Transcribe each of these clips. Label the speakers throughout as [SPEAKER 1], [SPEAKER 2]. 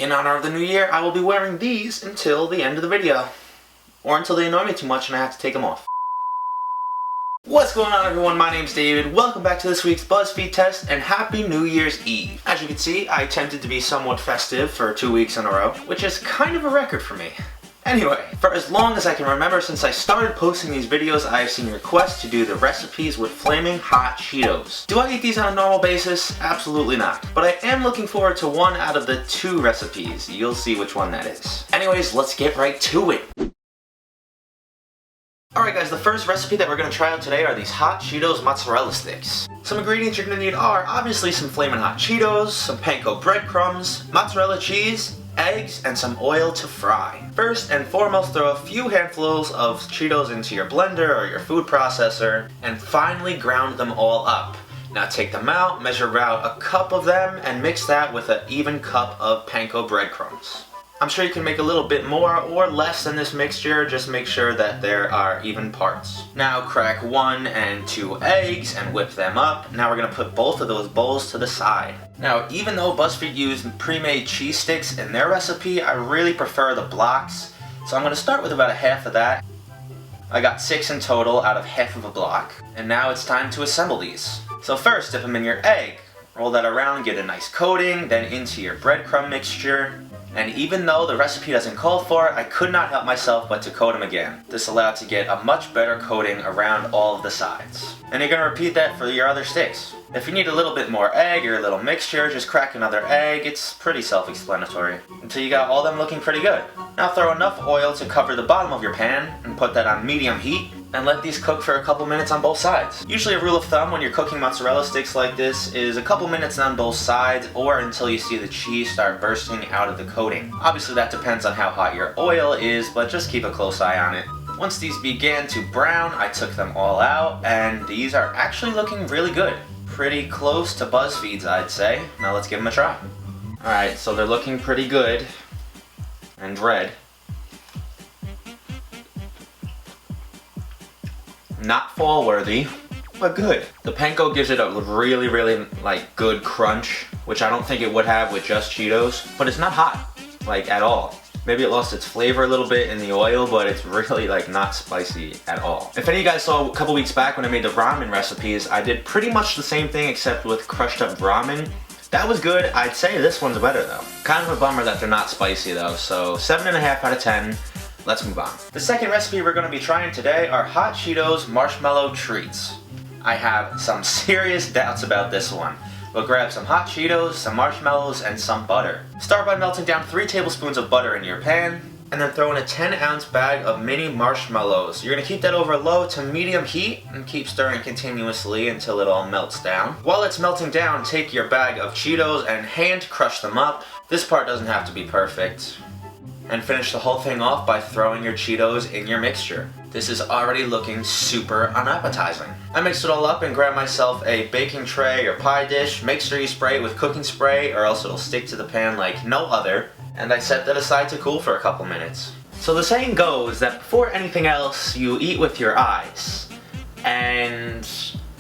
[SPEAKER 1] In honor of the new year, I will be wearing these until the end of the video. Or until they annoy me too much and I have to take them off. What's going on, everyone? My name's David. Welcome back to this week's Buzzfeed test and Happy New Year's Eve. As you can see, I attempted to be somewhat festive for 2 weeks in a row, which is kind of a record for me. Anyway, for as long as I can remember since I started posting these videos, I have seen requests to do the recipes with flaming hot Cheetos. Do I eat these on a normal basis? Absolutely not. But I am looking forward to one out of the 2 recipes. You'll see which one that is. Anyways, let's get right to it. Alright guys, the first recipe that we're going to try out today are these hot Cheetos mozzarella sticks. Some ingredients you're going to need are obviously some flamin' hot Cheetos, some panko breadcrumbs, mozzarella cheese, eggs, and some oil to fry. First and foremost, throw a few handfuls of Cheetos into your blender or your food processor and finely ground them all up. Now take them out, measure out a cup of them, and mix that with an even cup of panko breadcrumbs. I'm sure you can make a little bit more or less than this mixture, just make sure that there are even parts. Now crack 1 and 2 eggs and whip them up. Now we're going to put both of those bowls to the side. Now even though Buzzfeed used pre-made cheese sticks in their recipe, I really prefer the blocks. So I'm going to start with about a half of that. I got 6 in total out of half of a block. And now it's time to assemble these. So first, dip them in your egg. Roll that around, get a nice coating, then into your breadcrumb mixture. And even though the recipe doesn't call for it, I could not help myself but to coat them again. This allowed to get a much better coating around all of the sides. And you're going to repeat that for your other sticks. If you need a little bit more egg or a little mixture, just crack another egg. It's pretty self-explanatory. Until you got all them looking pretty good. Now throw enough oil to cover the bottom of your pan and put that on medium heat. And let these cook for a couple minutes on both sides. Usually a rule of thumb when you're cooking mozzarella sticks like this is a couple minutes on both sides or until you see the cheese start bursting out of the coating. Obviously that depends on how hot your oil is, but just keep a close eye on it. Once these began to brown, I took them all out and these are actually looking really good. Pretty close to Buzzfeed's, I'd say. Now let's give them a try. Alright, so they're looking pretty good and red. Not fall worthy, but good. The panko gives it a really good crunch, which I don't think it would have with just Cheetos, but it's not hot, at all. Maybe it lost its flavor a little bit in the oil, but it's really not spicy at all. If any of you guys saw a couple weeks back when I made the ramen recipes, I did pretty much the same thing except with crushed up ramen. That was good. I'd say this one's better though. Kind of a bummer that they're not spicy though, so 7.5 out of 10. Let's move on. The second recipe we're going to be trying today are hot Cheetos Marshmallow Treats. I have some serious doubts about this one. We'll grab some hot Cheetos, some marshmallows, and some butter. Start by melting down 3 tablespoons of butter in your pan, and then throw in a 10-ounce bag of mini marshmallows. You're going to keep that over low to medium heat and keep stirring continuously until it all melts down. While it's melting down, take your bag of Cheetos and hand crush them up. This part doesn't have to be perfect. And finish the whole thing off by throwing your Cheetos in your mixture. This is already looking super unappetizing. I mixed it all up and grabbed myself a baking tray or pie dish. Make sure you spray it with cooking spray or else it'll stick to the pan like no other. And I set that aside to cool for a couple minutes. So the saying goes that before anything else, you eat with your eyes. And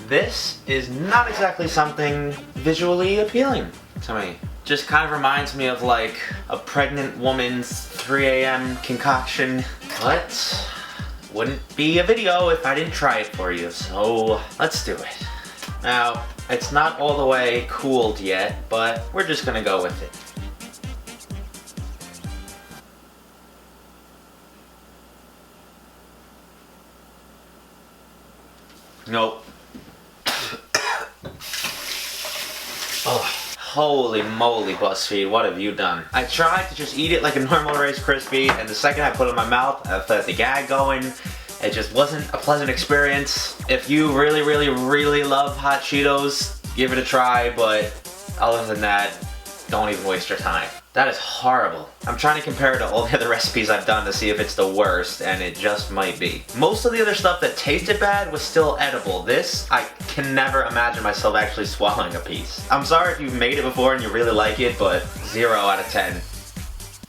[SPEAKER 1] this is not exactly something visually appealing to me. Just kind of reminds me of a pregnant woman's 3 a.m. concoction, but wouldn't be a video if I didn't try it for you, so let's do it. Now, it's not all the way cooled yet, but we're just gonna go with it. Nope. Oh. Holy moly, Buzzfeed, what have you done? I tried to just eat it like a normal Rice Krispie, and the second I put it in my mouth, I felt the gag going. It just wasn't a pleasant experience. If you really love hot Cheetos, give it a try, but other than that, don't even waste your time. That is horrible. I'm trying to compare it to all the other recipes I've done to see if it's the worst, and it just might be. Most of the other stuff that tasted bad was still edible. This, I can never imagine myself actually swallowing a piece. I'm sorry if you've made it before and you really like it, but 0 out of 10.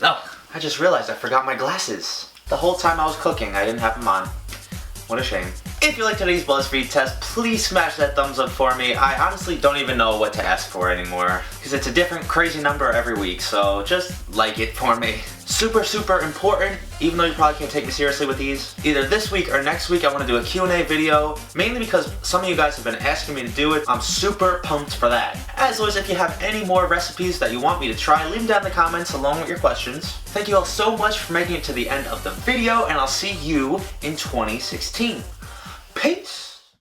[SPEAKER 1] Oh, I just realized I forgot my glasses. The whole time I was cooking, I didn't have them on. What a shame. If you like today's Buzzfeed test, please smash that thumbs up for me. I honestly don't even know what to ask for anymore, because it's a different crazy number every week, so just like it for me. Super, super important, even though you probably can't take me seriously with these. Either this week or next week I want to do a Q&A video, mainly because some of you guys have been asking me to do it. I'm super pumped for that. As always, if you have any more recipes that you want me to try, leave them down in the comments along with your questions. Thank you all so much for making it to the end of the video, and I'll see you in 2016. Peace!